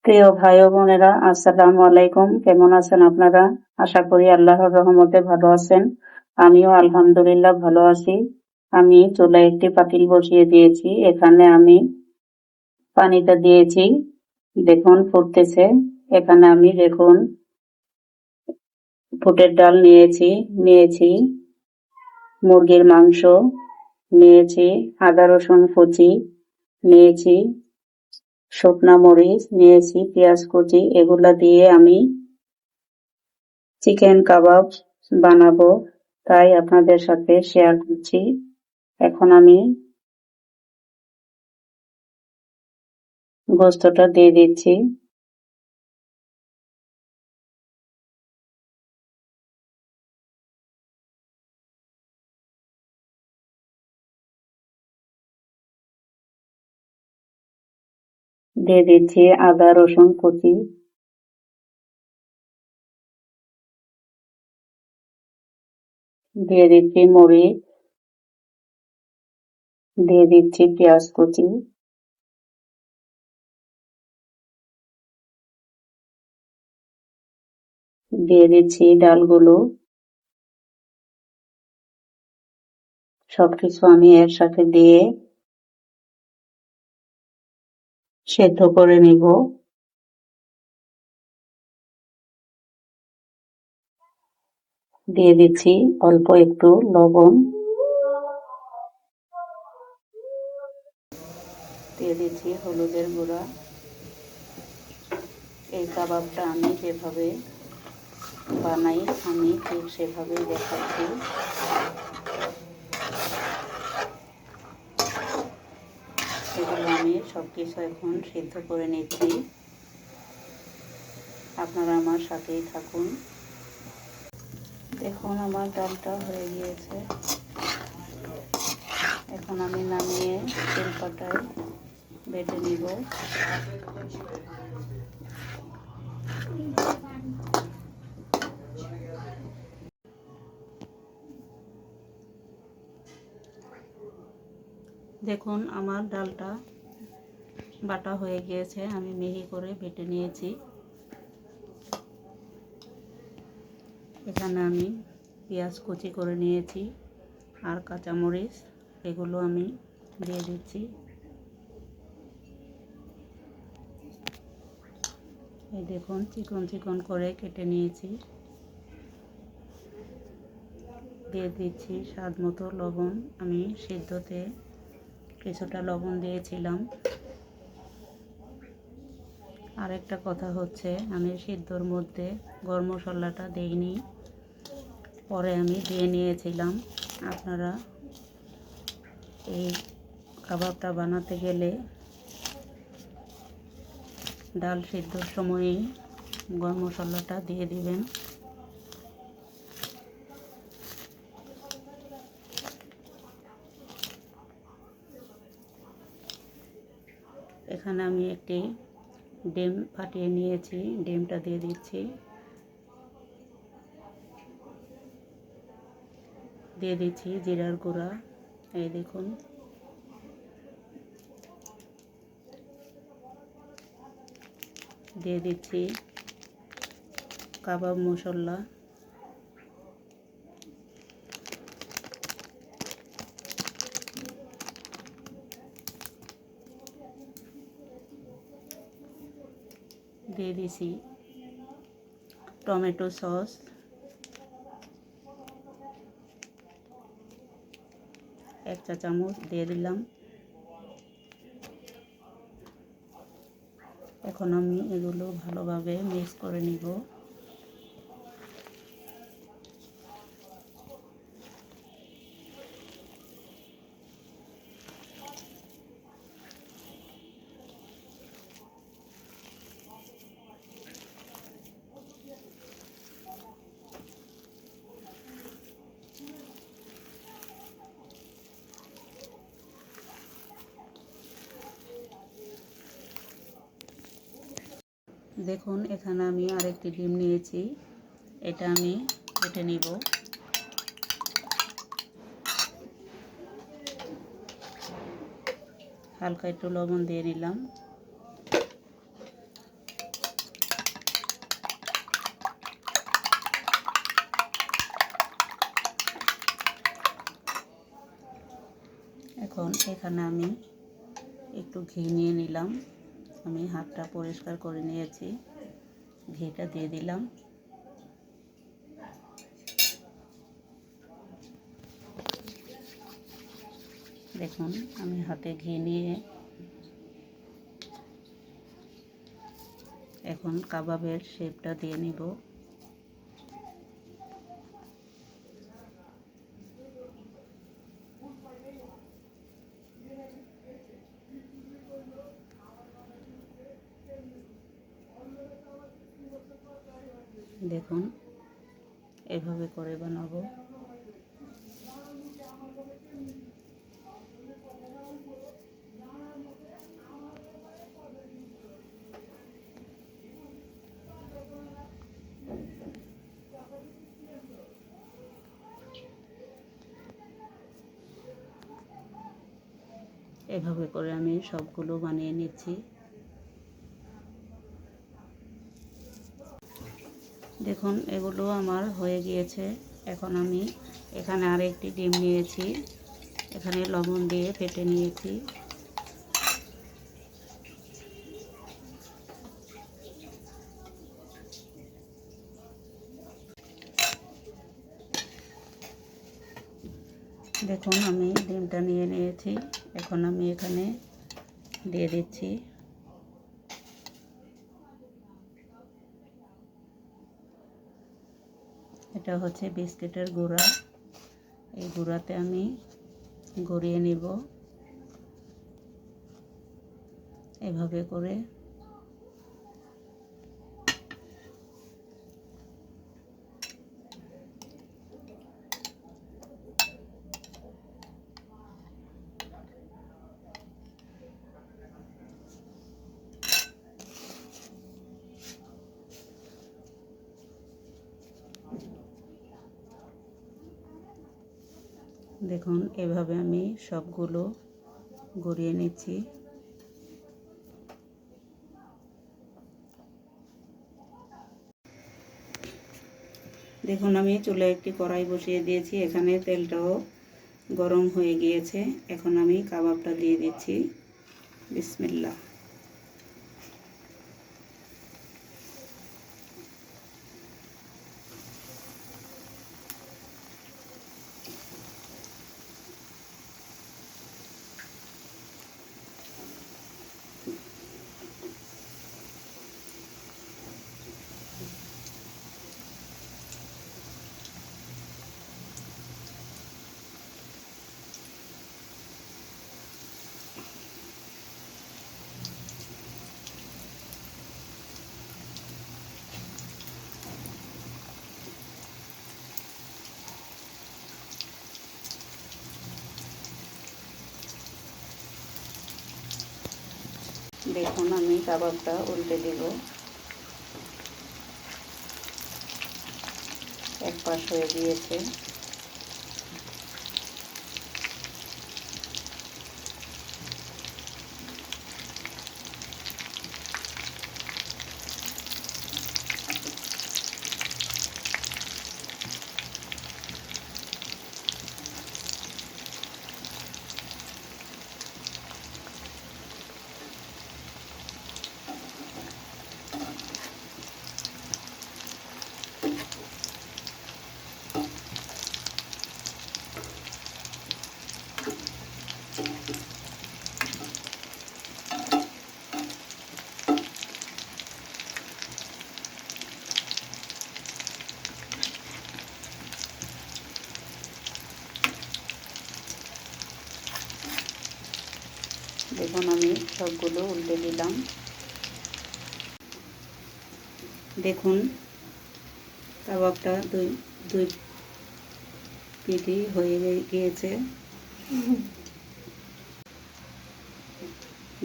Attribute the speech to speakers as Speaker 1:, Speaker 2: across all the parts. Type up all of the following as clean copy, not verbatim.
Speaker 1: প্রিয় ভাই ও বোনেরা, আসসালামু আলাইকুম। কেমন আছেন আপনারা? আশা করি আল্লাহর রহমতে ভালো আছেন। আমিও আলহামদুলিল্লাহ ভালো আছি। আমি চুলায় একটি পাতিল বসিয়ে দিয়েছি। এখানে আমি পানিটা দিয়েছি, দেখুন ফুটতেছে। এখানে আমি দেখুন বুটের ডাল নিয়েছি মুরগির মাংস নিয়েছি, আদা রসুন কুচি নিয়েছি, শুকনা মরিচ নিয়েছি, পেঁয়াজ কুচি। এগুলা দিয়ে আমি চিকেন কাবাব বানাবো, তাই আপনাদের সাথে শেয়ার করছি। এখন আমি গোস্তটা দিয়ে দিচ্ছি। দিয়ে দিচ্ছি আদা রসুন কুচি। দিয়ে দিচ্ছি মরিচ। দিয়ে দিচ্ছি পেঁয়াজ কুচি। দিয়ে দিচ্ছি ডালগুলো। সবকিছু আমি একসাথে দিয়ে সেদ্ধ করে নিব। দিয়ে দিচ্ছি অল্প একটু লবণ। দিয়ে দিচ্ছি হলুদের গুঁড়া। এই কাবাবটা আমি যেভাবে বানাই আমি ঠিক সেভাবেই দেখাচ্ছি। এগুলো আমি সবকিছু এখন সিদ্ধ করে নিচ্ছি। আপনারা আমার সাথেই থাকুন। দেখুন আমার ডালটা হয়ে গিয়েছে। এখন আমি নামিয়ে তেলপাতায় বেটে নিব। দেখুন আমার ডালটা বাটা হয়ে গিয়েছে, আমি মিহি করে বেটে নিয়েছি। এখানে আমি পেঁয়াজ কুচি করে নিয়েছি আর কাঁচামরিচ, এগুলো আমি দিয়ে দিচ্ছি। এই দেখুন চিকন চিকন করে কেটে নিয়েছি। দিয়ে দিচ্ছি স্বাদ মতো লবণ। আমি সিদ্ধতে কিছুটা লবণ দিয়েছিলাম। আরেকটা কথা হচ্ছে, আমি সিদ্ধর মধ্যে গরম মশলাটা দেইনি, পরে আমি দিয়ে নিয়েছিলাম। আপনারা এই কাবাবটা বানাতে গেলে ডাল সিদ্ধর সময়ই গরম মশলাটা দিয়ে দিবেন। এখানে আমি একটি ডিম ফাটিয়ে নিয়েছি, ডিমটা দিয়ে দিচ্ছি। দিয়ে দিচ্ছি জিরার গুঁড়া। এই দেখুন দিয়ে দিচ্ছি কাবাব মশলা। দিয়ে দিছি টমেটো সস। এক চা চামচ দিয়ে দিলাম। এখন আমি এগুলো ভালোভাবে মিক্স করে নিব। দেখুন এখানে আমি আরেকটি ডিম নিয়েছি, এটা আমি কেটে নিব। হালকা একটু লবণ দিয়ে নিলাম। এখন এখানে আমি একটু ঘি নিয়ে নিলাম। আমি হাতটা পরিষ্কার করে নিয়েছি, ঘিটা দিয়ে দিলাম। দেখুন আমি হাতে ঘি নিয়ে এখন কাবাবের শেপটা দিয়ে নিব। দেখুন এভাবে করে বানাবো। এভাবে করে আমি সবগুলো বানিয়ে নিচ্ছি। দেখুন এগুলো আমার হয়ে গিয়েছে। এখন আমি এখানে আরেকটি ডিম নিয়েছি, এখানে লবণ দিয়ে ফেটে নিয়েছি। দেখুন আমি ডিমটা নিয়ে নিয়েছি, এখন আমি এখানে দিয়ে দিচ্ছি। এটা হচ্ছে বিস্কিটের গুঁড়া, এই গুঁড়াতে আমি গড়িয়ে নিব এভাবে করে। দেখুন এভাবে আমি সবগুলো গড়িয়ে নিচ্ছি। দেখুন আমি চুলায় একটি কড়াই বসিয়ে দিয়েছি, এখানে তেলটাও গরম হয়ে গিয়েছে। এখন আমি কাবাবটা দিয়ে দিচ্ছি। বিসমিল্লাহ। দেখুন আমি কাবাবটা উল্টে দেব। এক পাশ হয়ে গিয়েছে। দেখুন আমি সবগুলো উল্টে দিলাম। দেখুন কাবাবটা দুই পিঠই হয়ে গিয়েছে।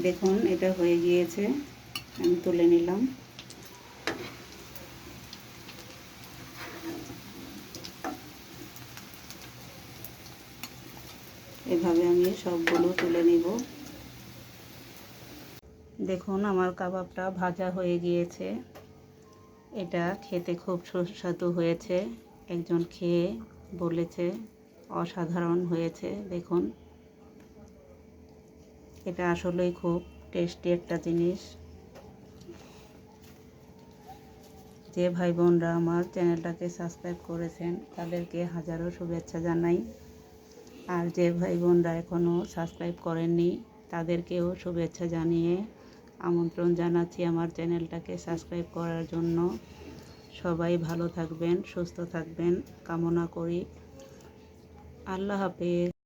Speaker 1: দেখুন এটা হয়ে গিয়েছে, আমি তুলে নিলাম। এভাবে আমি সবগুলো তুলে নিব। দেখুন আমার কাবাবটা ভাজা হয়ে গিয়েছে। এটা খেতে খুব সুস্বাদু হয়েছে। একজন খেয়ে বলেছে অসাধারণ হয়েছে। দেখুন এটা আসলেই খুব টেস্টি একটা জিনিস। যে ভাই বোনরা আমার চ্যানেলটাকে সাবস্ক্রাইব করেছেন তাদেরকে হাজারো শুভেচ্ছা জানাই। আর যে ভাই বোনরা এখনও সাবস্ক্রাইব করেননি তাদেরকেও শুভেচ্ছা জানিয়ে আমন্ত্রণ জানাচ্ছি আমার চ্যানেলটাকে সাবস্ক্রাইব করার জন্য। সবাই ভালো থাকবেন, সুস্থ থাকবেন কামনা করি। আল্লাহ হাফেজ।